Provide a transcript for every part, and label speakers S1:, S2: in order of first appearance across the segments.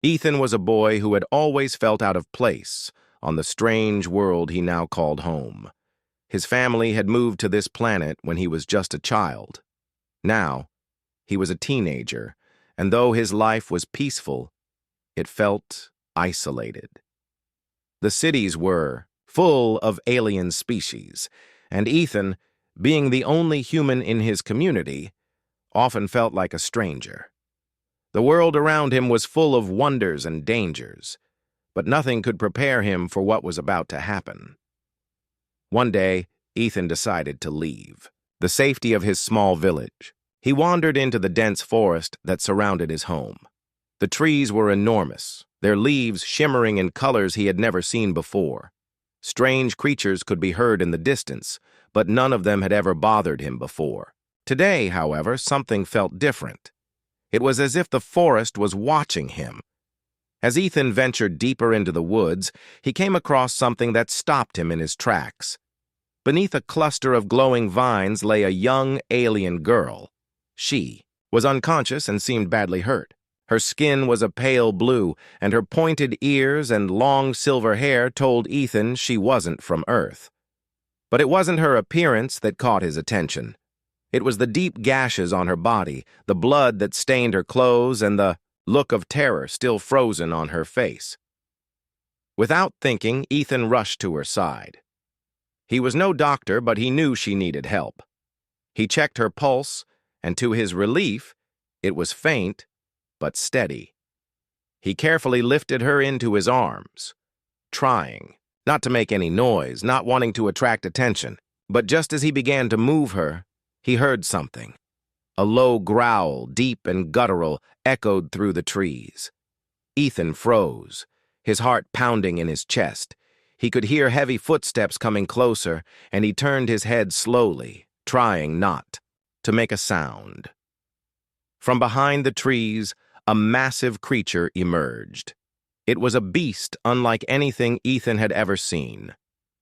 S1: Ethan was a boy who had always felt out of place on the strange world he now called home. His family had moved to this planet when he was just a child. Now, he was a teenager, and though his life was peaceful, it felt isolated. The cities were full of alien species, and Ethan, being the only human in his community, often felt like a stranger. The world around him was full of wonders and dangers, but nothing could prepare him for what was about to happen. One day, Ethan decided to leave the safety of his small village. He wandered into the dense forest that surrounded his home. The trees were enormous, their leaves shimmering in colors he had never seen before. Strange creatures could be heard in the distance, but none of them had ever bothered him before. Today, however, something felt different. It was as if the forest was watching him. As Ethan ventured deeper into the woods, he came across something that stopped him in his tracks. Beneath a cluster of glowing vines lay a young alien girl. She was unconscious and seemed badly hurt. Her skin was a pale blue, and her pointed ears and long silver hair told Ethan she wasn't from Earth. But it wasn't her appearance that caught his attention. It was the deep gashes on her body, the blood that stained her clothes, and the look of terror still frozen on her face. Without thinking, Ethan rushed to her side. He was no doctor, but he knew she needed help. He checked her pulse, and to his relief, it was faint but steady. He carefully lifted her into his arms, trying not to make any noise, not wanting to attract attention. But just as he began to move her, he heard something. A low growl, deep and guttural, echoed through the trees. Ethan froze, his heart pounding in his chest. He could hear heavy footsteps coming closer, and he turned his head slowly, trying not to make a sound. From behind the trees, a massive creature emerged. It was a beast unlike anything Ethan had ever seen.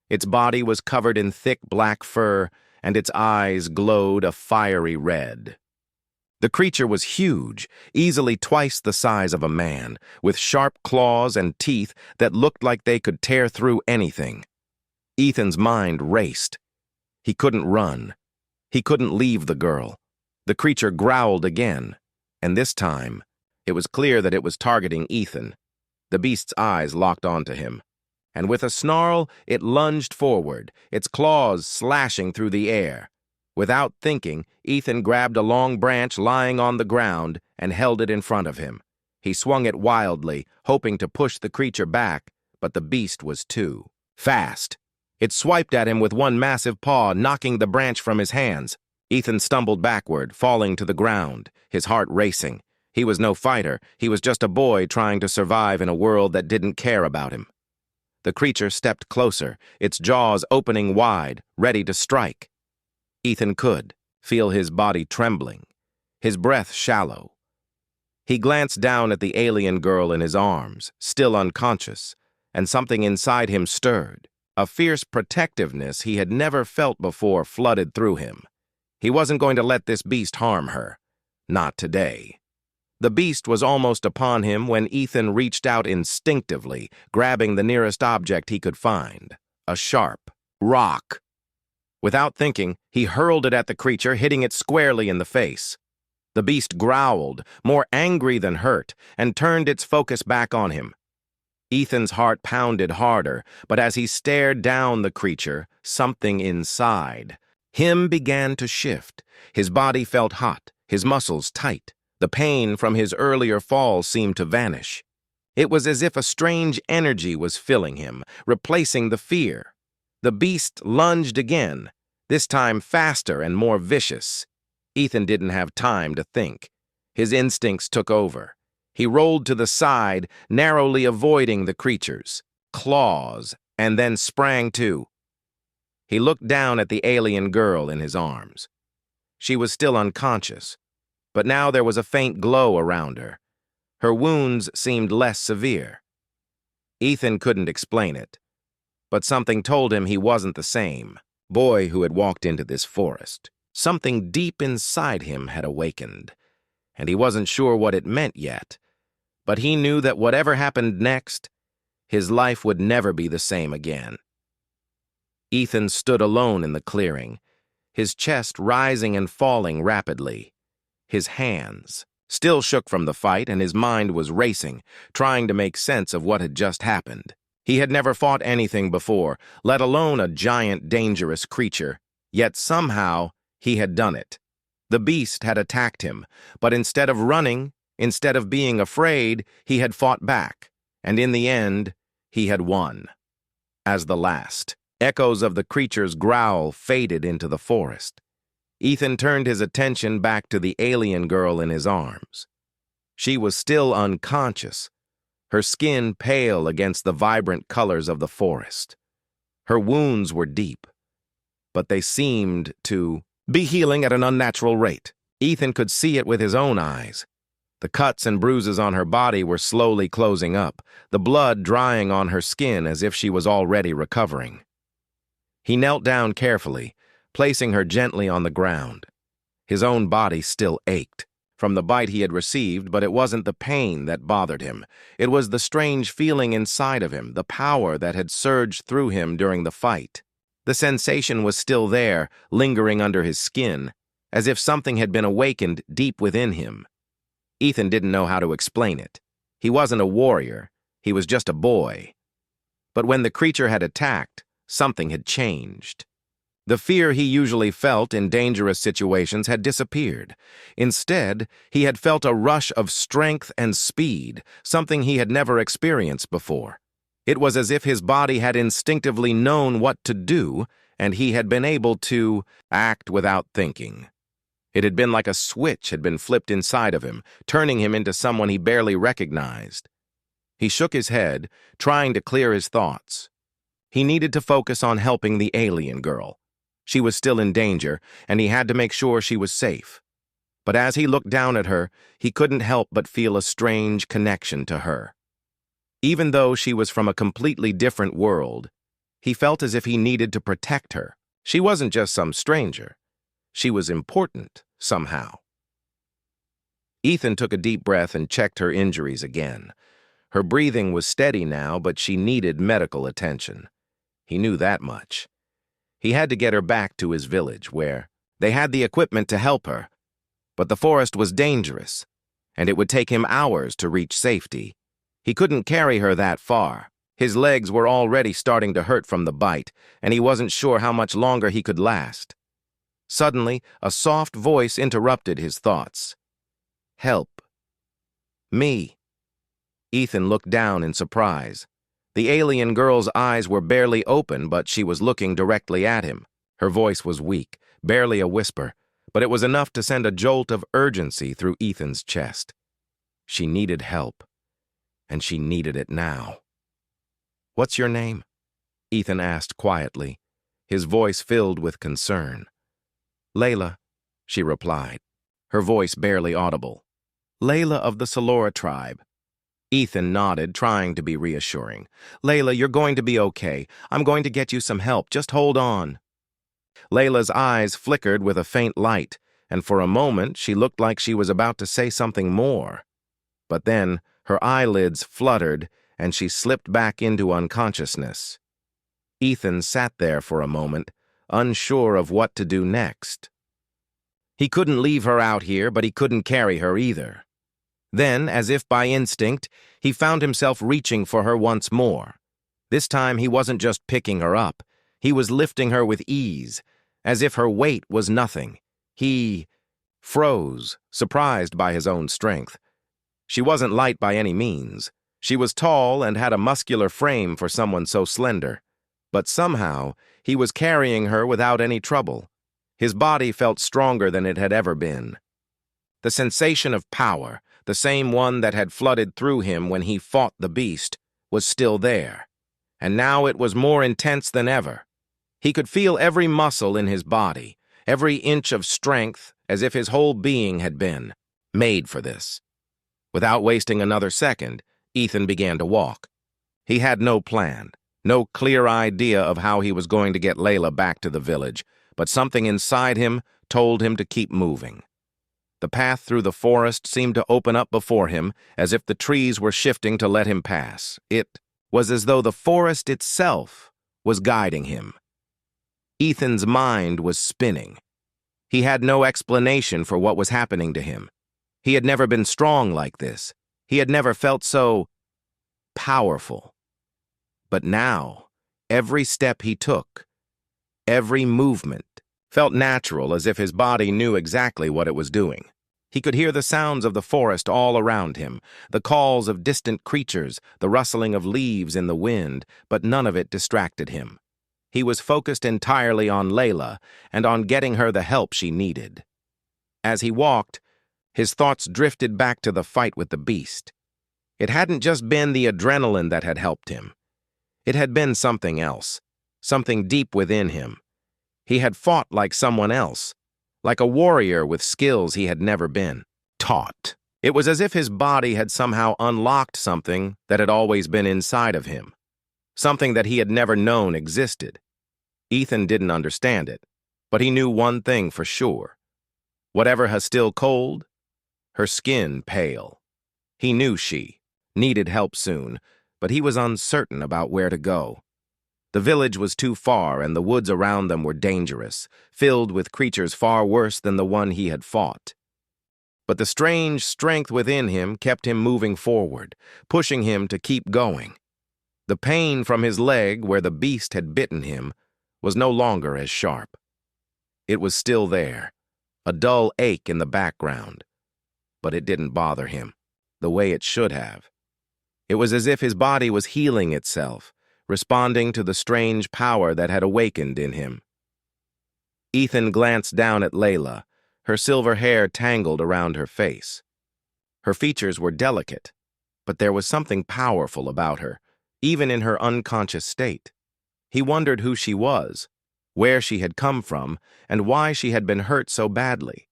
S1: Its body was covered in thick black fur, and its eyes glowed a fiery red. The creature was huge, easily twice the size of a man, with sharp claws and teeth that looked like they could tear through anything. Ethan's mind raced. He couldn't run. He couldn't leave the girl. The creature growled again, and this time, it was clear that it was targeting Ethan. The beast's eyes locked onto him, and with a snarl, it lunged forward, its claws slashing through the air. Without thinking, Ethan grabbed a long branch lying on the ground and held it in front of him. He swung it wildly, hoping to push the creature back, but the beast was too fast. It swiped at him with one massive paw, knocking the branch from his hands. Ethan stumbled backward, falling to the ground, his heart racing. He was no fighter. He was just a boy trying to survive in a world that didn't care about him. The creature stepped closer, its jaws opening wide, ready to strike. Ethan could feel his body trembling, his breath shallow. He glanced down at the alien girl in his arms, still unconscious, and something inside him stirred. A fierce protectiveness he had never felt before flooded through him. He wasn't going to let this beast harm her. Not today. The beast was almost upon him when Ethan reached out instinctively, grabbing the nearest object he could find, a sharp rock. Without thinking, he hurled it at the creature, hitting it squarely in the face. The beast growled, more angry than hurt, and turned its focus back on him. Ethan's heart pounded harder, but as he stared down the creature, something inside him began to shift. His body felt hot, his muscles tight. The pain from his earlier fall seemed to vanish. It was as if a strange energy was filling him, replacing the fear. The beast lunged again, this time faster and more vicious. Ethan didn't have time to think. His instincts took over. He rolled to the side, narrowly avoiding the creature's claws, and then sprang to. He looked down at the alien girl in his arms. She was still unconscious, but now there was a faint glow around her. Her wounds seemed less severe. Ethan couldn't explain it, but something told him he wasn't the same boy who had walked into this forest. Something deep inside him had awakened, and he wasn't sure what it meant yet, But he knew that whatever happened next, his life would never be the same again. Ethan stood alone in the clearing, his chest rising and falling rapidly. His hands still shook from the fight, and his mind was racing, trying to make sense of what had just happened. He had never fought anything before, let alone a giant, dangerous creature, yet somehow he had done it. The beast had attacked him, but instead of running, instead of being afraid, he had fought back, and in the end, he had won. As the last echoes of the creature's growl faded into the forest, Ethan turned his attention back to the alien girl in his arms. She was still unconscious, her skin pale against the vibrant colors of the forest. Her wounds were deep, but they seemed to be healing at an unnatural rate. Ethan could see it with his own eyes. The cuts and bruises on her body were slowly closing up, the blood drying on her skin as if she was already recovering. He knelt down carefully, placing her gently on the ground. His own body still ached from the bite he had received, but it wasn't the pain that bothered him. It was the strange feeling inside of him, the power that had surged through him during the fight. The sensation was still there, lingering under his skin, as if something had been awakened deep within him. Ethan didn't know how to explain it. He wasn't a warrior, he was just a boy. But when the creature had attacked, something had changed. The fear he usually felt in dangerous situations had disappeared. Instead, he had felt a rush of strength and speed, something he had never experienced before. It was as if his body had instinctively known what to do, and he had been able to act without thinking. It had been like a switch had been flipped inside of him, turning him into someone he barely recognized. He shook his head, trying to clear his thoughts. He needed to focus on helping the alien girl. She was still in danger, and he had to make sure she was safe. But as he looked down at her, he couldn't help but feel a strange connection to her. Even though she was from a completely different world, he felt as if he needed to protect her. She wasn't just some stranger. She was important, somehow. Ethan took a deep breath and checked her injuries again. Her breathing was steady now, but she needed medical attention. He knew that much. He had to get her back to his village, where they had the equipment to help her. But the forest was dangerous, and it would take him hours to reach safety. He couldn't carry her that far. His legs were already starting to hurt from the bite, and he wasn't sure how much longer he could last. Suddenly, a soft voice interrupted his thoughts. "Help. Me." Ethan looked down in surprise. The alien girl's eyes were barely open, but she was looking directly at him. Her voice was weak, barely a whisper, but it was enough to send a jolt of urgency through Ethan's chest. She needed help, and she needed it now. "What's your name?" Ethan asked quietly, his voice filled with concern. "Layla," she replied, her voice barely audible. "Layla of the Salora tribe." Ethan nodded, trying to be reassuring. "Layla, you're going to be okay. I'm going to get you some help. Just hold on." Layla's eyes flickered with a faint light, and for a moment she looked like she was about to say something more. But then her eyelids fluttered, and she slipped back into unconsciousness. Ethan sat there for a moment, unsure of what to do next. He couldn't leave her out here, but he couldn't carry her either. Then, as if by instinct, he found himself reaching for her once more. This time he wasn't just picking her up, he was lifting her with ease, as if her weight was nothing. He froze, surprised by his own strength. She wasn't light by any means. She was tall and had a muscular frame for someone so slender. But somehow, he was carrying her without any trouble. His body felt stronger than it had ever been. The sensation of power, the same one that had flooded through him when he fought the beast, was still there. And now it was more intense than ever. He could feel every muscle in his body, every inch of strength, as if his whole being had been made for this. Without wasting another second, Ethan began to walk. He had no plan, no clear idea of how he was going to get Layla back to the village, but something inside him told him to keep moving. The path through the forest seemed to open up before him, as if the trees were shifting to let him pass. It was as though the forest itself was guiding him. Ethan's mind was spinning. He had no explanation for what was happening to him. He had never been strong like this. He had never felt so powerful. But now, every step he took, every movement, felt natural, as if his body knew exactly what it was doing. He could hear the sounds of the forest all around him, the calls of distant creatures, the rustling of leaves in the wind, but none of it distracted him. He was focused entirely on Layla and on getting her the help she needed. As he walked, his thoughts drifted back to the fight with the beast. It hadn't just been the adrenaline that had helped him. It had been something else, something deep within him. He had fought like someone else, like a warrior with skills he had never been taught. It was as if his body had somehow unlocked something that had always been inside of him, something that he had never known existed. Ethan didn't understand it, but he knew one thing for sure. Whatever her still cold, her skin pale. He knew she needed help soon, but he was uncertain about where to go. The village was too far, and the woods around them were dangerous, filled with creatures far worse than the one he had fought. But the strange strength within him kept him moving forward, pushing him to keep going. The pain from his leg where the beast had bitten him was no longer as sharp. It was still there, a dull ache in the background, but it didn't bother him the way it should have. It was as if his body was healing itself, responding to the strange power that had awakened in him. Ethan glanced down at Layla, her silver hair tangled around her face. Her features were delicate, but there was something powerful about her, even in her unconscious state. He wondered who she was, where she had come from, and why she had been hurt so badly.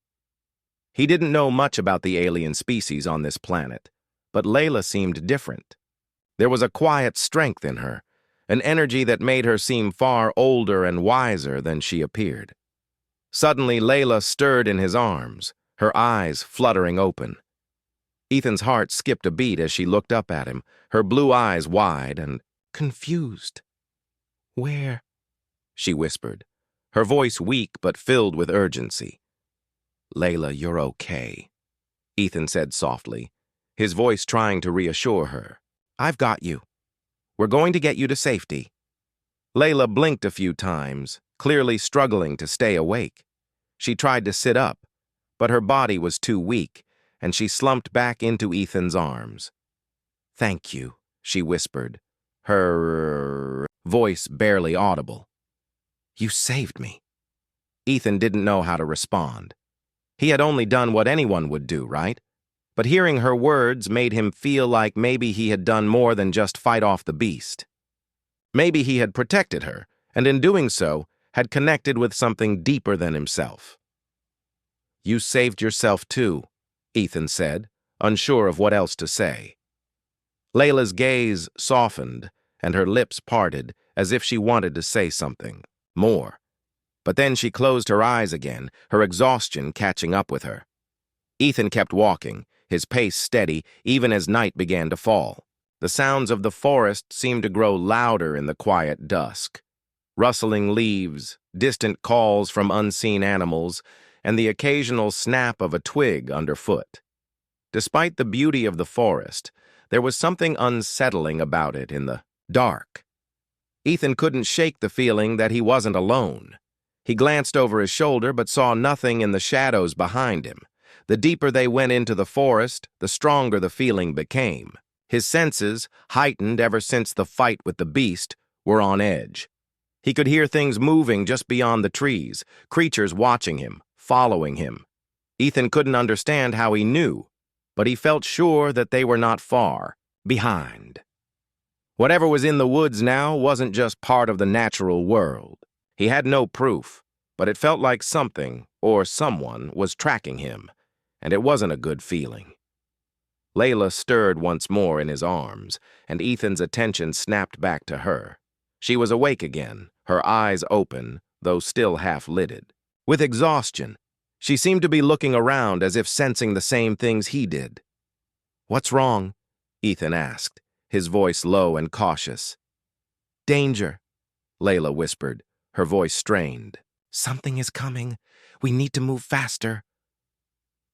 S1: He didn't know much about the alien species on this planet, but Layla seemed different. There was a quiet strength in her, an energy that made her seem far older and wiser than she appeared. Suddenly, Layla stirred in his arms, her eyes fluttering open. Ethan's heart skipped a beat as she looked up at him, her blue eyes wide and confused. "Where?" she whispered, her voice weak but filled with urgency. "Layla, you're okay," Ethan said softly, his voice trying to reassure her. "I've got you. We're going to get you to safety." Layla blinked a few times, clearly struggling to stay awake. She tried to sit up, but her body was too weak, and she slumped back into Ethan's arms. "Thank you," she whispered, her voice barely audible. "You saved me." Ethan didn't know how to respond. He had only done what anyone would do, right? But hearing her words made him feel like maybe he had done more than just fight off the beast. Maybe he had protected her, and in doing so, had connected with something deeper than himself. "You saved yourself too," Ethan said, unsure of what else to say. Layla's gaze softened, and her lips parted, as if she wanted to say something more. But then she closed her eyes again, her exhaustion catching up with her. Ethan kept walking, his pace steady, even as night began to fall. The sounds of the forest seemed to grow louder in the quiet dusk. Rustling leaves, distant calls from unseen animals, and the occasional snap of a twig underfoot. Despite the beauty of the forest, there was something unsettling about it in the dark. Ethan couldn't shake the feeling that he wasn't alone. He glanced over his shoulder but saw nothing in the shadows behind him. The deeper they went into the forest, the stronger the feeling became. His senses, heightened ever since the fight with the beast, were on edge. He could hear things moving just beyond the trees, creatures watching him, following him. Ethan couldn't understand how he knew, but he felt sure that they were not far behind. Whatever was in the woods now wasn't just part of the natural world. He had no proof, but it felt like something or someone was tracking him, and it wasn't a good feeling. Layla stirred once more in his arms, and Ethan's attention snapped back to her. She was awake again, her eyes open, though still half-lidded. With exhaustion, She seemed to be looking around as if sensing the same things he did. "What's wrong?" Ethan asked, his voice low and cautious. "Danger," Layla whispered, her voice strained. "Something is coming. We need to move faster."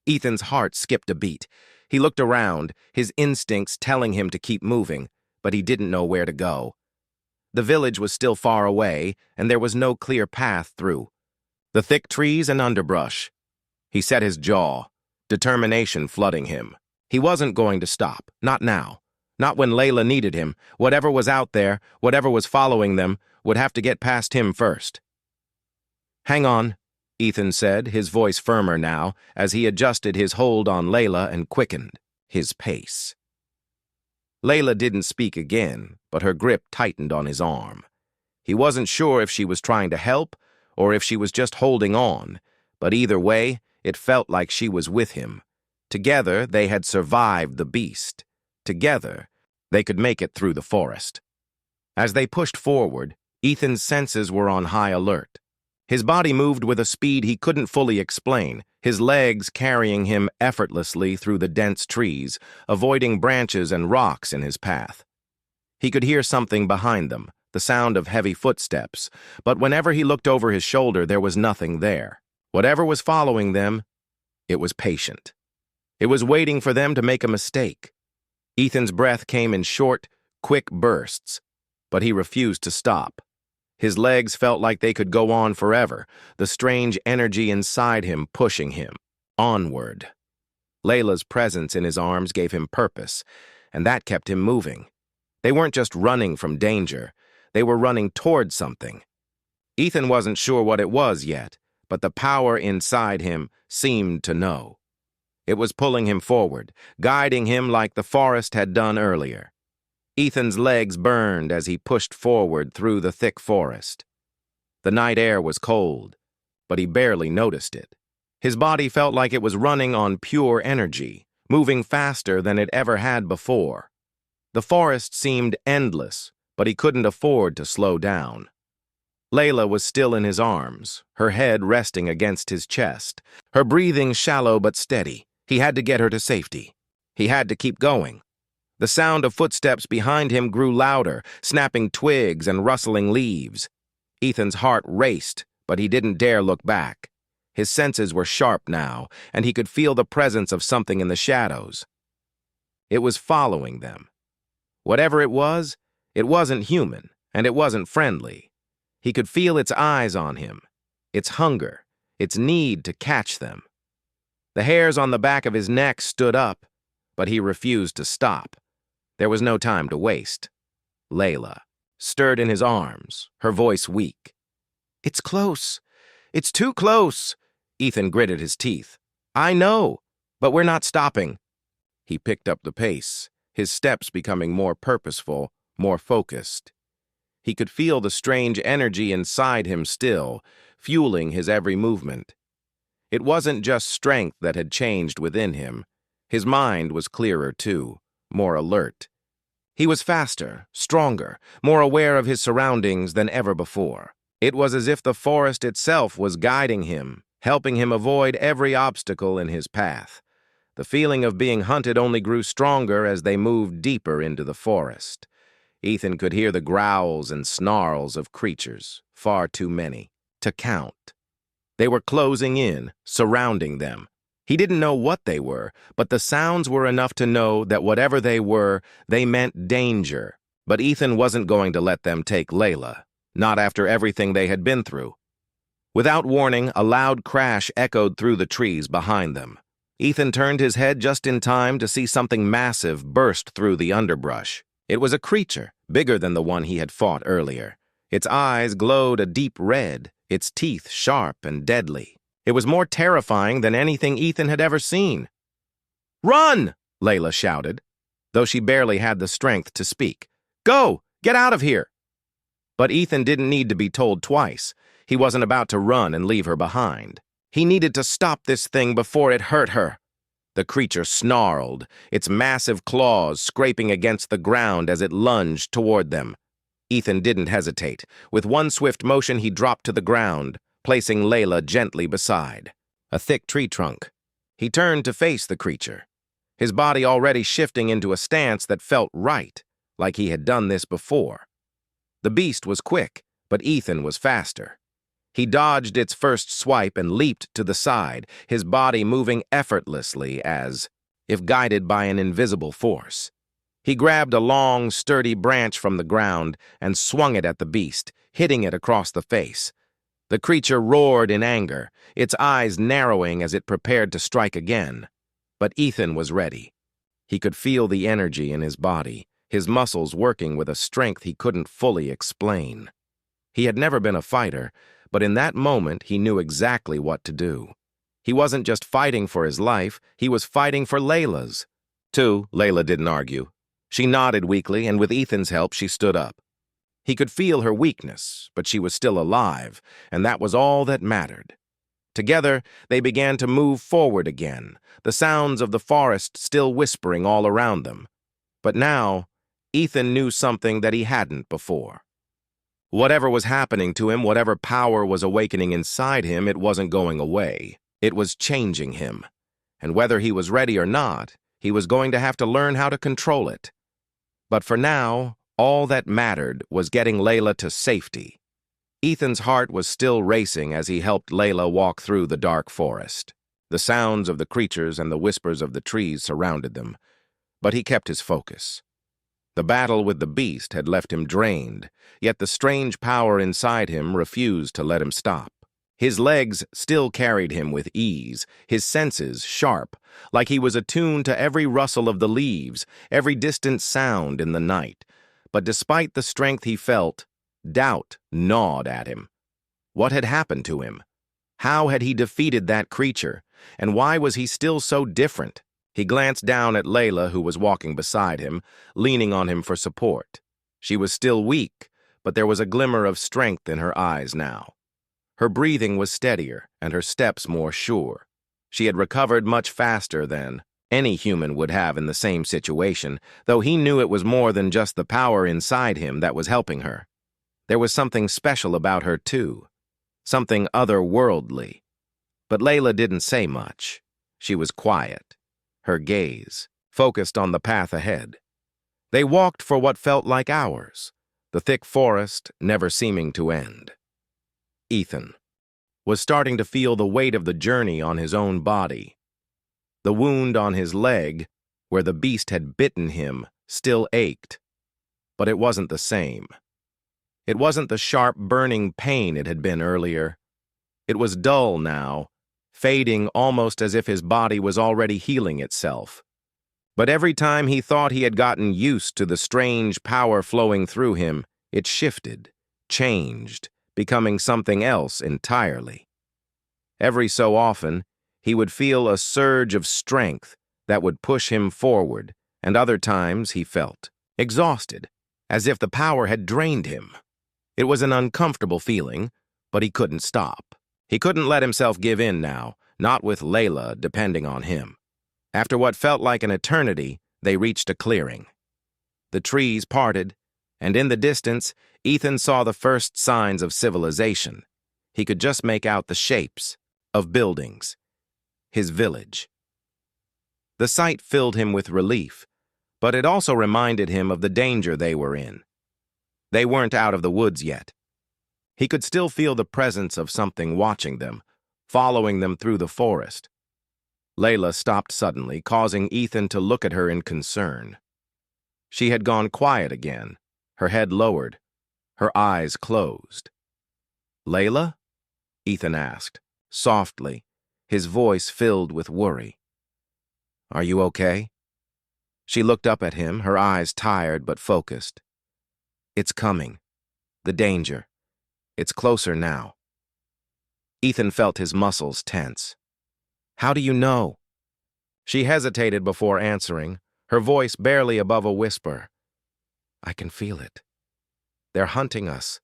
S1: Ethan's heart skipped a beat. He looked around, his instincts telling him to keep moving, but he didn't know where to go. The village was still far away, and there was no clear path through. The thick trees and underbrush. He set his jaw, determination flooding him. He wasn't going to stop, not now. Not when Layla needed him. Whatever was out there, whatever was following them, would have to get past him first. "Hang on," Ethan said, his voice firmer now, as he adjusted his hold on Layla and quickened his pace. Layla didn't speak again, but her grip tightened on his arm. He wasn't sure if she was trying to help or if she was just holding on, but either way, it felt like she was with him. Together, they had survived the beast. Together, they could make it through the forest. As they pushed forward, Ethan's senses were on high alert. His body moved with a speed he couldn't fully explain, his legs carrying him effortlessly through the dense trees, avoiding branches and rocks in his path. He could hear something behind them, the sound of heavy footsteps, but whenever he looked over his shoulder, there was nothing there. Whatever was following them, it was patient. It was waiting for them to make a mistake. Ethan's breath came in short, quick bursts, but he refused to stop. His legs felt like they could go on forever, the strange energy inside him pushing him onward. Layla's presence in his arms gave him purpose, and that kept him moving. They weren't just running from danger, they were running toward something. Ethan wasn't sure what it was yet, but the power inside him seemed to know. It was pulling him forward, guiding him like the forest had done earlier. Ethan's legs burned as he pushed forward through the thick forest. The night air was cold, but he barely noticed it. His body felt like it was running on pure energy, moving faster than it ever had before. The forest seemed endless, but he couldn't afford to slow down. Layla was still in his arms, her head resting against his chest, her breathing shallow but steady. He had to get her to safety. He had to keep going. The sound of footsteps behind him grew louder, snapping twigs and rustling leaves. Ethan's heart raced, but he didn't dare look back. His senses were sharp now, and he could feel the presence of something in the shadows. It was following them. Whatever it wasn't human, and it wasn't friendly. He could feel its eyes on him, its hunger, its need to catch them. The hairs on the back of his neck stood up, but he refused to stop. There was no time to waste. Layla stirred in his arms, her voice weak. "It's close. It's too close." Ethan gritted his teeth. "I know, but we're not stopping." He picked up the pace, his steps becoming more purposeful, more focused. He could feel the strange energy inside him still, fueling his every movement. It wasn't just strength that had changed within him. His mind was clearer too, more alert. He was faster, stronger, more aware of his surroundings than ever before. It was as if the forest itself was guiding him, helping him avoid every obstacle in his path. The feeling of being hunted only grew stronger as they moved deeper into the forest. Ethan could hear the growls and snarls of creatures, far too many to count. They were closing in, surrounding them. He didn't know what they were, but the sounds were enough to know that whatever they were, they meant danger. But Ethan wasn't going to let them take Layla, not after everything they had been through. Without warning, a loud crash echoed through the trees behind them. Ethan turned his head just in time to see something massive burst through the underbrush. It was a creature, bigger than the one he had fought earlier. Its eyes glowed a deep red, its teeth sharp and deadly. It was more terrifying than anything Ethan had ever seen. "Run!" Layla shouted, though she barely had the strength to speak. "Go! Get out of here!" But Ethan didn't need to be told twice. He wasn't about to run and leave her behind. He needed to stop this thing before it hurt her. The creature snarled, its massive claws scraping against the ground as it lunged toward them. Ethan didn't hesitate. With one swift motion, he dropped to the ground, placing Layla gently beside. a thick tree trunk. He turned to face the creature, his body already shifting into a stance that felt right, like he had done this before. The beast was quick, but Ethan was faster. He dodged its first swipe and leaped to the side, his body moving effortlessly as if guided by an invisible force. He grabbed a long, sturdy branch from the ground and swung it at the beast, hitting it across the face. The creature roared in anger, its eyes narrowing as it prepared to strike again. But Ethan was ready. He could feel the energy in his body, his muscles working with a strength he couldn't fully explain. He had never been a fighter, but in that moment he knew exactly what to do. He wasn't just fighting for his life, he was fighting for Layla's. Layla didn't argue. She nodded weakly, and with Ethan's help, she stood up. He could feel her weakness, but she was still alive, and that was all that mattered. Together, they began to move forward again, the sounds of the forest still whispering all around them. But now, Ethan knew something that he hadn't before. Whatever was happening to him, whatever power was awakening inside him, it wasn't going away. It was changing him. And whether he was ready or not, he was going to have to learn how to control it. But for now, all that mattered was getting Layla to safety. Ethan's heart was still racing as he helped Layla walk through the dark forest. The sounds of the creatures and the whispers of the trees surrounded them, but he kept his focus. The battle with the beast had left him drained, yet the strange power inside him refused to let him stop. His legs still carried him with ease, his senses sharp, like he was attuned to every rustle of the leaves, every distant sound in the night. But despite the strength he felt, doubt gnawed at him. What had happened to him? How had he defeated that creature? And why was he still so different? He glanced down at Layla, who was walking beside him, leaning on him for support. She was still weak, but there was a glimmer of strength in her eyes now. Her breathing was steadier, and her steps more sure. She had recovered much faster than any human would have in the same situation, though he knew it was more than just the power inside him that was helping her. There was something special about her, too. Something otherworldly. But Layla didn't say much. She was quiet, her gaze focused on the path ahead. They walked for what felt like hours, the thick forest never seeming to end. Ethan was starting to feel the weight of the journey on his own body. The wound on his leg, where the beast had bitten him, still ached. But it wasn't the same. It wasn't the sharp, burning pain it had been earlier. It was dull now, fading almost as if his body was already healing itself. But every time he thought he had gotten used to the strange power flowing through him, it shifted, changed, becoming something else entirely. Every so often, he would feel a surge of strength that would push him forward, and other times he felt exhausted, as if the power had drained him. It was an uncomfortable feeling, but he couldn't stop. He couldn't let himself give in now, not with Layla depending on him. After what felt like an eternity, they reached a clearing. The trees parted, and in the distance, Ethan saw the first signs of civilization. He could just make out the shapes of buildings. His village. The sight filled him with relief, but it also reminded him of the danger they were in. They weren't out of the woods yet. He could still feel the presence of something watching them, following them through the forest. Layla stopped suddenly, causing Ethan to look at her in concern. She had gone quiet again, her head lowered, her eyes closed. "Layla?" Ethan asked, softly, his voice filled with worry. "Are you okay?" She looked up at him, her eyes tired but focused. "It's coming. The danger. It's closer now." Ethan felt his muscles tense. "How do you know?" She hesitated before answering, her voice barely above a whisper. "I can feel it. They're hunting us."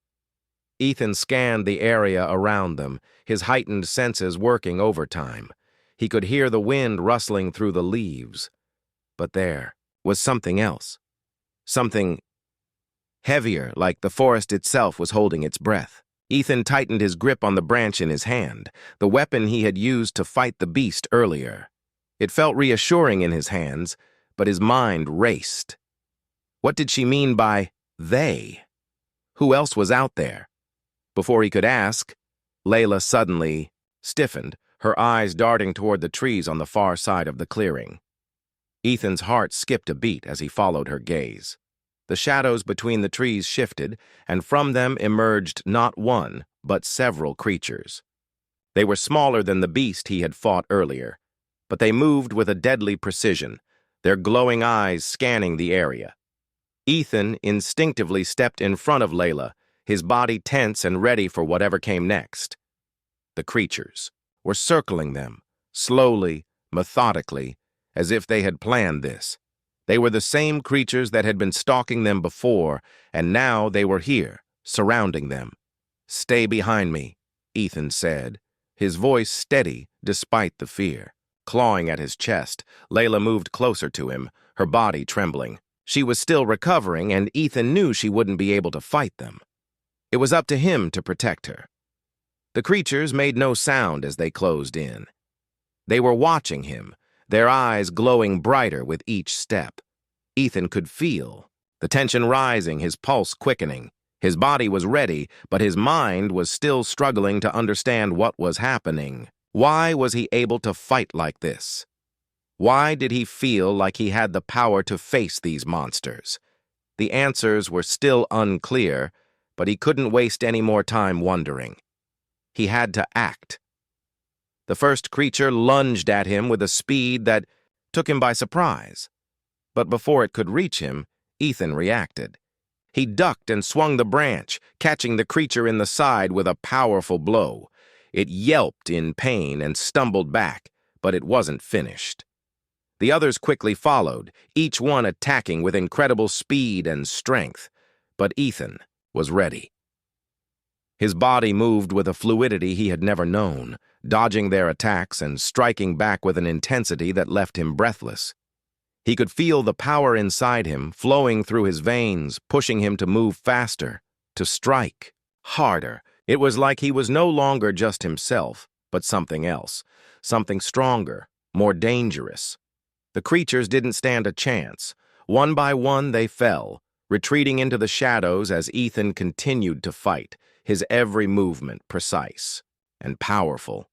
S1: Ethan scanned the area around them, his heightened senses working overtime. He could hear the wind rustling through the leaves. But there was something else. Something heavier, like the forest itself was holding its breath. Ethan tightened his grip on the branch in his hand, the weapon he had used to fight the beast earlier. It felt reassuring in his hands, but his mind raced. What did she mean by they? Who else was out there? Before he could ask, Layla suddenly stiffened, her eyes darting toward the trees on the far side of the clearing. Ethan's heart skipped a beat as he followed her gaze. The shadows between the trees shifted, and from them emerged not one, but several creatures. They were smaller than the beast he had fought earlier, but they moved with a deadly precision, their glowing eyes scanning the area. Ethan instinctively stepped in front of Layla, his body tense and ready for whatever came next. The creatures were circling them, slowly, methodically, as if they had planned this. They were the same creatures that had been stalking them before, and now they were here, surrounding them. "Stay behind me," Ethan said, his voice steady despite the fear. Clawing at his chest, Layla moved closer to him, her body trembling. She was still recovering, and Ethan knew she wouldn't be able to fight them. It was up to him to protect her. The creatures made no sound as they closed in. They were watching him, their eyes glowing brighter with each step. Ethan could feel the tension rising, his pulse quickening. His body was ready, but his mind was still struggling to understand what was happening. Why was he able to fight like this? Why did he feel like he had the power to face these monsters? The answers were still unclear, but he couldn't waste any more time wondering. He had to act. The first creature lunged at him with a speed that took him by surprise. But before it could reach him, Ethan reacted. He ducked and swung the branch, catching the creature in the side with a powerful blow. It yelped in pain and stumbled back, but it wasn't finished. The others quickly followed, each one attacking with incredible speed and strength. But Ethan was ready. His body moved with a fluidity he had never known, dodging their attacks and striking back with an intensity that left him breathless. He could feel the power inside him flowing through his veins, pushing him to move faster, to strike harder. It was like he was no longer just himself, but something else, something stronger, more dangerous. The creatures didn't stand a chance. One by one they fell, retreating into the shadows as Ethan continued to fight, his every movement precise and powerful.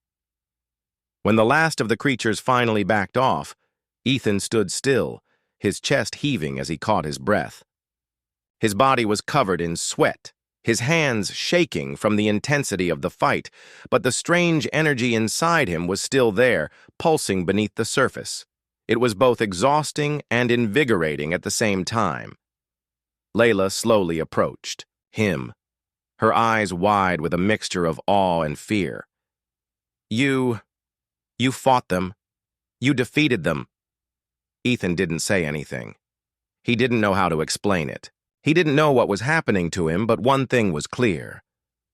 S1: When the last of the creatures finally backed off, Ethan stood still, his chest heaving as he caught his breath. His body was covered in sweat, his hands shaking from the intensity of the fight, but the strange energy inside him was still there, pulsing beneath the surface. It was both exhausting and invigorating at the same time. Layla slowly approached him, her eyes wide with a mixture of awe and fear. You fought them. You defeated them." Ethan didn't say anything. He didn't know how to explain it. He didn't know what was happening to him, but one thing was clear.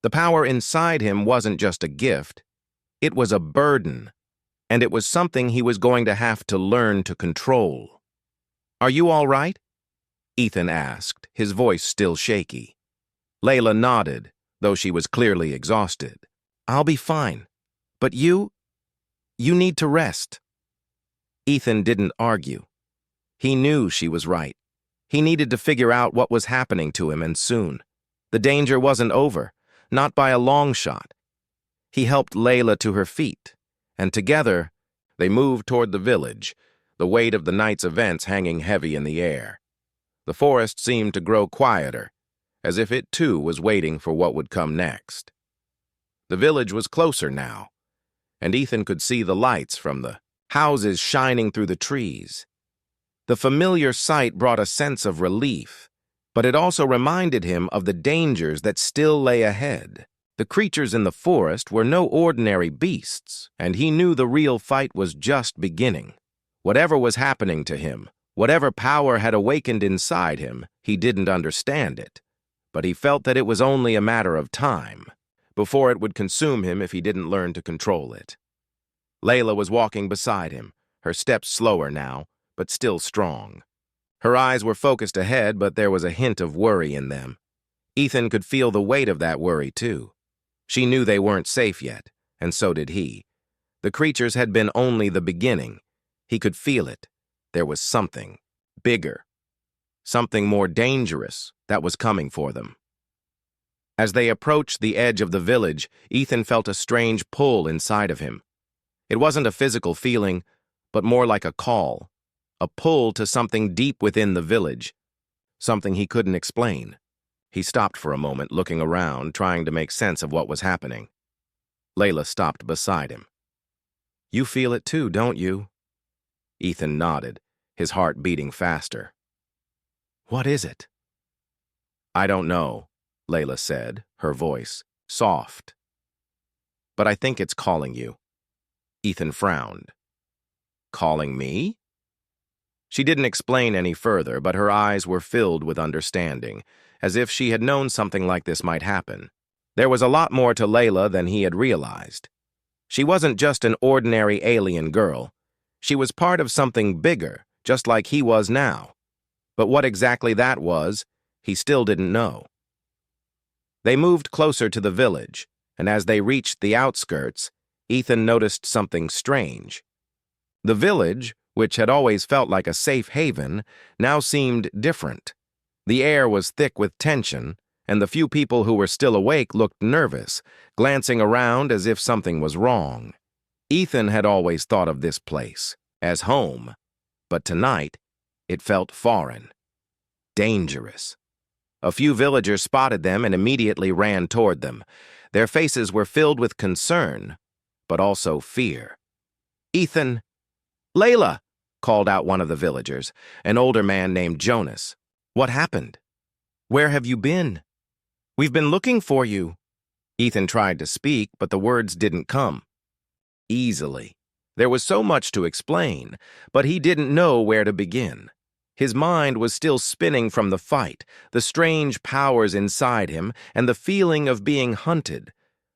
S1: The power inside him wasn't just a gift. It was a burden, and it was something he was going to have to learn to control. "Are you all right?" Ethan asked, his voice still shaky. Layla nodded, though she was clearly exhausted. "I'll be fine. But you need to rest." Ethan didn't argue. He knew she was right. He needed to figure out what was happening to him, and soon. The danger wasn't over, not by a long shot. He helped Layla to her feet, and together they moved toward the village, the weight of the night's events hanging heavy in the air. The forest seemed to grow quieter, as if it too was waiting for what would come next. The village was closer now, and Ethan could see the lights from the houses shining through the trees. The familiar sight brought a sense of relief, but it also reminded him of the dangers that still lay ahead. The creatures in the forest were no ordinary beasts, and he knew the real fight was just beginning. Whatever was happening to him, whatever power had awakened inside him, he didn't understand it. But he felt that it was only a matter of time, before it would consume him if he didn't learn to control it. Layla was walking beside him, her steps slower now, but still strong. Her eyes were focused ahead, but there was a hint of worry in them. Ethan could feel the weight of that worry, too. She knew they weren't safe yet, and so did he. The creatures had been only the beginning. He could feel it. There was something bigger, something more dangerous that was coming for them. As they approached the edge of the village, Ethan felt a strange pull inside of him. It wasn't a physical feeling, but more like a call, a pull to something deep within the village, something he couldn't explain. He stopped for a moment, looking around, trying to make sense of what was happening. Layla stopped beside him. "You feel it too, don't you?" Ethan nodded, his heart beating faster. "What is it?" "I don't know," Layla said, her voice soft. "But I think it's calling you." Ethan frowned. "Calling me?" She didn't explain any further, but her eyes were filled with understanding, as if she had known something like this might happen. There was a lot more to Layla than he had realized. She wasn't just an ordinary alien girl. She was part of something bigger, just like he was now. But what exactly that was, he still didn't know. They moved closer to the village, and as they reached the outskirts, Ethan noticed something strange. The village, which had always felt like a safe haven, now seemed different. The air was thick with tension, and the few people who were still awake looked nervous, glancing around as if something was wrong. Ethan had always thought of this place as home, but tonight it felt foreign, dangerous. A few villagers spotted them and immediately ran toward them. Their faces were filled with concern, but also fear. "Ethan!" "Layla!" called out one of the villagers, an older man named Jonas. "What happened? Where have you been? We've been looking for you." Ethan tried to speak, but the words didn't come easily. There was so much to explain, but he didn't know where to begin. His mind was still spinning from the fight, the strange powers inside him, and the feeling of being hunted,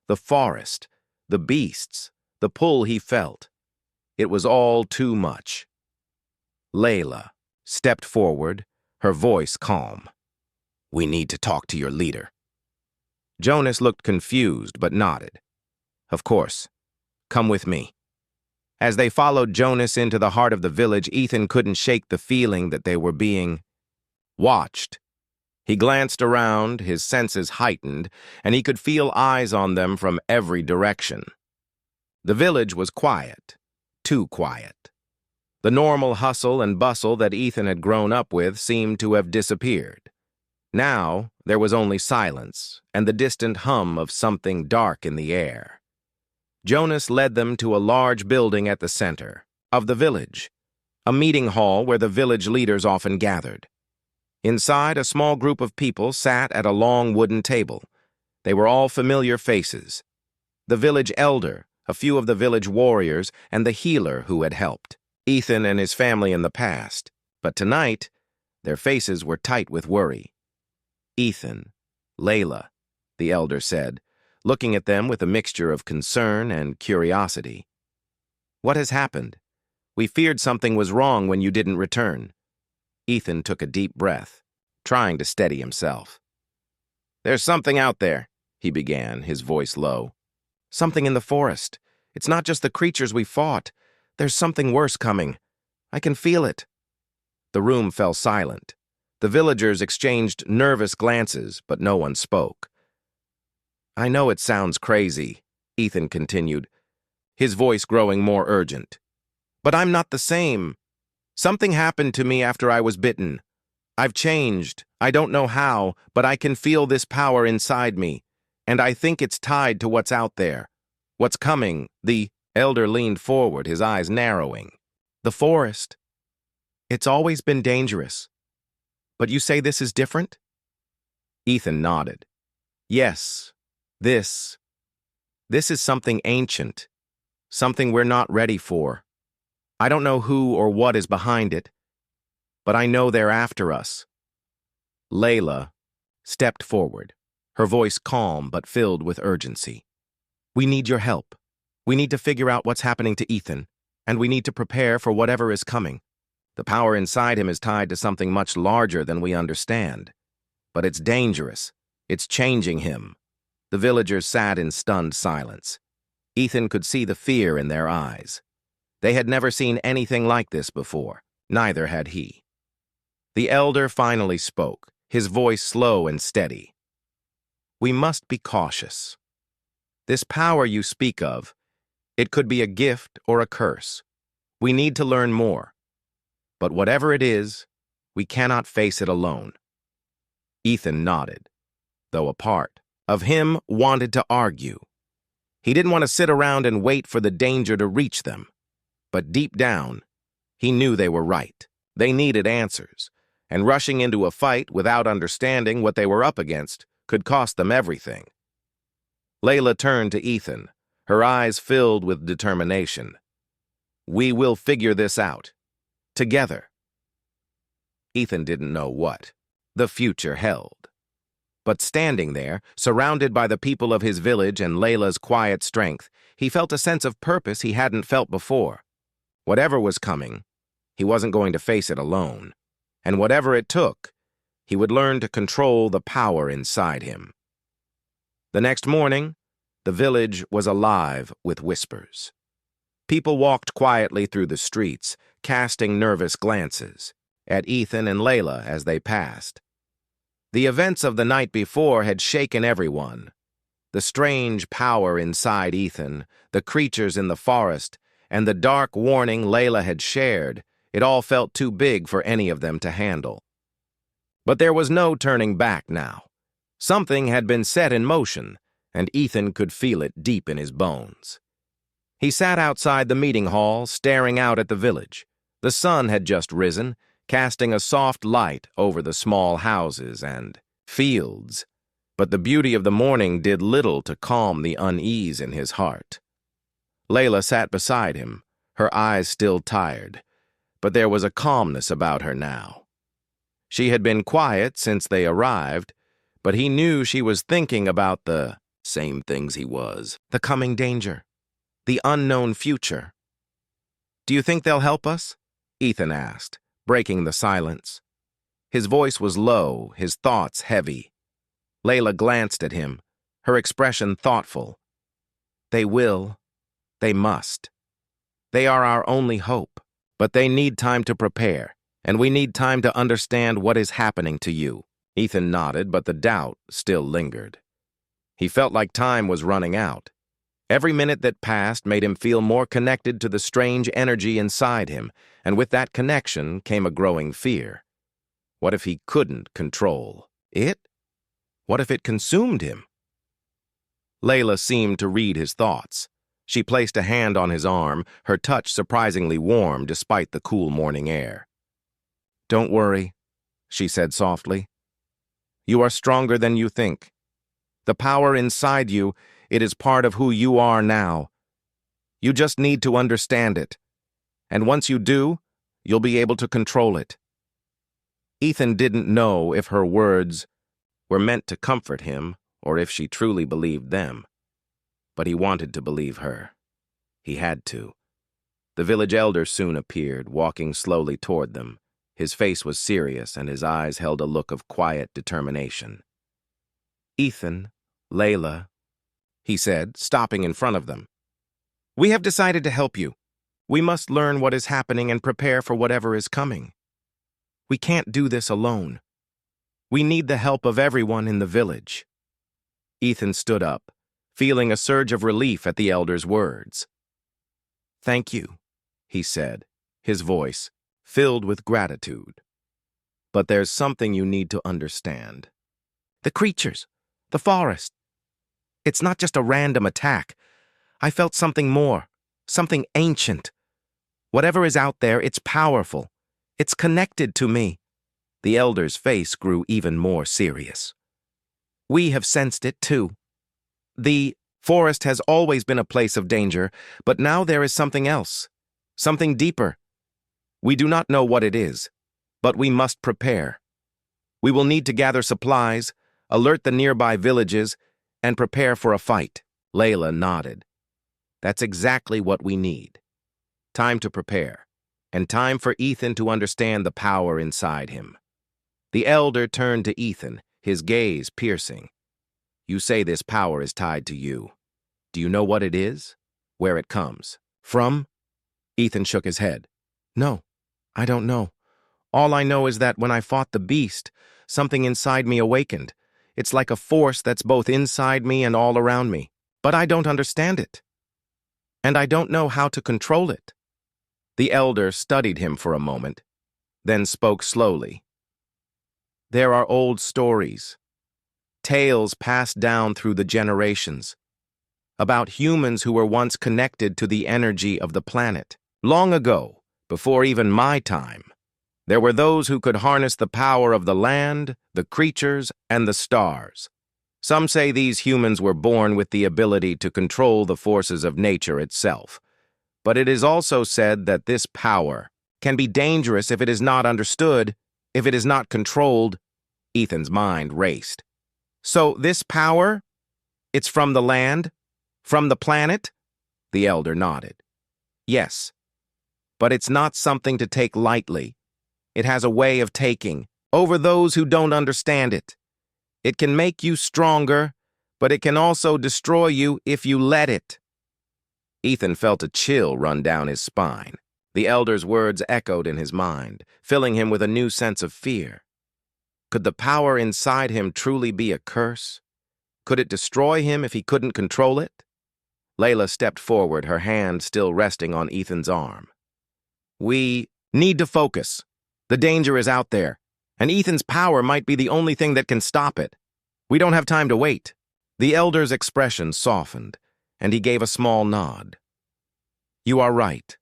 S1: the forest, the beasts, the pull he felt. It was all too much. Layla stepped forward, her voice calm. "We need to talk to your leader." Jonas looked confused but nodded. "Of course. Come with me." As they followed Jonas into the heart of the village, Ethan couldn't shake the feeling that they were being watched. He glanced around, his senses heightened, and he could feel eyes on them from every direction. The village was quiet, too quiet. The normal hustle and bustle that Ethan had grown up with seemed to have disappeared. Now there was only silence and the distant hum of something dark in the air. Jonas led them to a large building at the center of the village, a meeting hall where the village leaders often gathered. Inside, a small group of people sat at a long wooden table. They were all familiar faces. The village elder, a few of the village warriors, and the healer who had helped Ethan and his family in the past. But tonight, their faces were tight with worry. "Ethan, Layla," the elder said, looking at them with a mixture of concern and curiosity. "What has happened? We feared something was wrong when you didn't return." Ethan took a deep breath, trying to steady himself. "There's something out there," he began, his voice low. "Something in the forest. It's not just the creatures we fought. There's something worse coming. I can feel it." The room fell silent. The villagers exchanged nervous glances, but no one spoke. "I know it sounds crazy," Ethan continued, his voice growing more urgent. "But I'm not the same. Something happened to me after I was bitten. I've changed. I don't know how, but I can feel this power inside me, and I think it's tied to what's out there. What's coming." The elder leaned forward, his eyes narrowing. "The forest. It's always been dangerous. But you say this is different?" Ethan nodded. "Yes. This is something ancient, something we're not ready for. I don't know who or what is behind it, but I know they're after us." Layla stepped forward, her voice calm but filled with urgency. "We need your help. We need to figure out what's happening to Ethan, and we need to prepare for whatever is coming. The power inside him is tied to something much larger than we understand. But it's dangerous. It's changing him." The villagers sat in stunned silence. Ethan could see the fear in their eyes. They had never seen anything like this before. Neither had he. The elder finally spoke, his voice slow and steady. "We must be cautious. This power you speak of, it could be a gift or a curse. We need to learn more. But whatever it is, we cannot face it alone." Ethan nodded, though a part of him wanted to argue. He didn't want to sit around and wait for the danger to reach them. But deep down, he knew they were right. They needed answers, and rushing into a fight without understanding what they were up against could cost them everything. Layla turned to Ethan, her eyes filled with determination. "We will figure this out. Together." Ethan didn't know what the future held. But standing there, surrounded by the people of his village and Layla's quiet strength, he felt a sense of purpose he hadn't felt before. Whatever was coming, he wasn't going to face it alone. And whatever it took, he would learn to control the power inside him. The next morning, the village was alive with whispers. People walked quietly through the streets, casting nervous glances at Ethan and Layla as they passed. The events of the night before had shaken everyone. The strange power inside Ethan, the creatures in the forest, and the dark warning Layla had shared, it all felt too big for any of them to handle. But there was no turning back now. Something had been set in motion, and Ethan could feel it deep in his bones. He sat outside the meeting hall, staring out at the village. The sun had just risen, casting a soft light over the small houses and fields, but the beauty of the morning did little to calm the unease in his heart. Layla sat beside him, her eyes still tired, but there was a calmness about her now. She had been quiet since they arrived, but he knew she was thinking about the same things he was, the coming danger, the unknown future. "Do you think they'll help us?" Ethan asked, breaking the silence. His voice was low, his thoughts heavy. Layla glanced at him, her expression thoughtful. "They will. They must. They are our only hope, but they need time to prepare, and we need time to understand what is happening to you." Ethan nodded, but the doubt still lingered. He felt like time was running out. Every minute that passed made him feel more connected to the strange energy inside him, and with that connection came a growing fear. What if he couldn't control it? What if it consumed him? Layla seemed to read his thoughts. She placed a hand on his arm, her touch surprisingly warm despite the cool morning air. "Don't worry," she said softly. "You are stronger than you think. The power inside you, it is part of who you are now. You just need to understand it. And once you do, you'll be able to control it." Ethan didn't know if her words were meant to comfort him or if she truly believed them. But he wanted to believe her. He had to. The village elder soon appeared, walking slowly toward them. His face was serious and his eyes held a look of quiet determination. "Ethan, Layla," he said, stopping in front of them. "We have decided to help you. We must learn what is happening and prepare for whatever is coming. We can't do this alone. We need the help of everyone in the village." Ethan stood up, feeling a surge of relief at the elder's words. "Thank you," he said, his voice filled with gratitude. "But there's something you need to understand. The creatures, the forest. It's not just a random attack. I felt something more, something ancient. Whatever is out there, it's powerful. It's connected to me." The elder's face grew even more serious. "We have sensed it too. The forest has always been a place of danger, but now there is something else, something deeper. We do not know what it is, but we must prepare. We will need to gather supplies, alert the nearby villages, and prepare for a fight." Layla nodded. "That's exactly what we need. Time to prepare, and time for Ethan to understand the power inside him." The elder turned to Ethan, his gaze piercing. You say this power is tied to you. Do you know what it is? Where it comes? From? Ethan shook his head. No, I don't know. All I know is that when I fought the beast, something inside me awakened. It's like a force that's both inside me and all around me. But I don't understand it. And I don't know how to control it. The elder studied him for a moment, then spoke slowly. There are old stories, tales passed down through the generations, about humans who were once connected to the energy of the planet. Long ago, before even my time, there were those who could harness the power of the land, the creatures, and the stars. Some say these humans were born with the ability to control the forces of nature itself. But it is also said that this power can be dangerous if it is not understood, if it is not controlled. Ethan's mind raced. So this power, it's from the land? From the planet? The elder nodded. Yes, but it's not something to take lightly. It has a way of taking over those who don't understand it. It can make you stronger, but it can also destroy you if you let it. Ethan felt a chill run down his spine. The elder's words echoed in his mind, filling him with a new sense of fear. Could the power inside him truly be a curse? Could it destroy him if he couldn't control it? Layla stepped forward, her hand still resting on Ethan's arm. We need to focus. The danger is out there, and Ethan's power might be the only thing that can stop it. We don't have time to wait. The elder's expression softened, and he gave a small nod. You are right.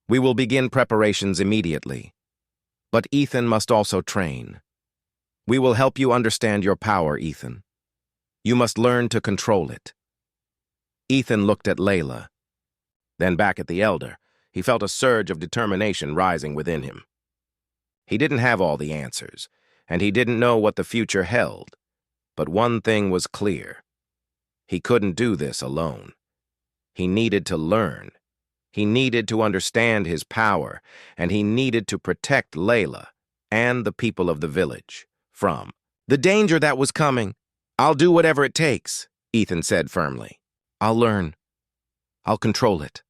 S1: We will begin preparations immediately. But Ethan must also train. We will help you understand your power, Ethan. You must learn to control it. Ethan looked at Layla, then back at the elder. He felt a surge of determination rising within him. He didn't have all the answers, and he didn't know what the future held. But one thing was clear. He couldn't do this alone. He needed to learn. He needed to understand his power, and he needed to protect Layla and the people of the village from the danger that was coming. I'll do whatever it takes, Ethan said firmly. I'll learn. I'll control it.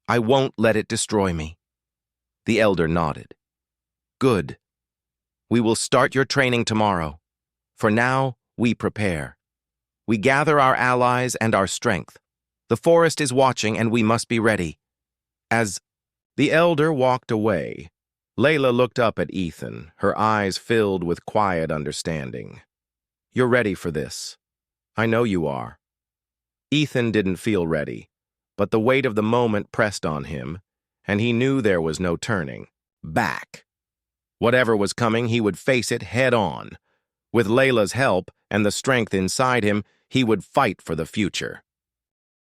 S1: I won't let it destroy me. The elder nodded. Good. We will start your training tomorrow. For now, we prepare. We gather our allies and our strength. The forest is watching, and we must be ready. As the elder walked away, Layla looked up at Ethan, her eyes filled with quiet understanding. You're ready for this. I know you are. Ethan didn't feel ready, but the weight of the moment pressed on him, and he knew there was no turning back. Whatever was coming, he would face it head on. With Layla's help and the strength inside him, he would fight for the future.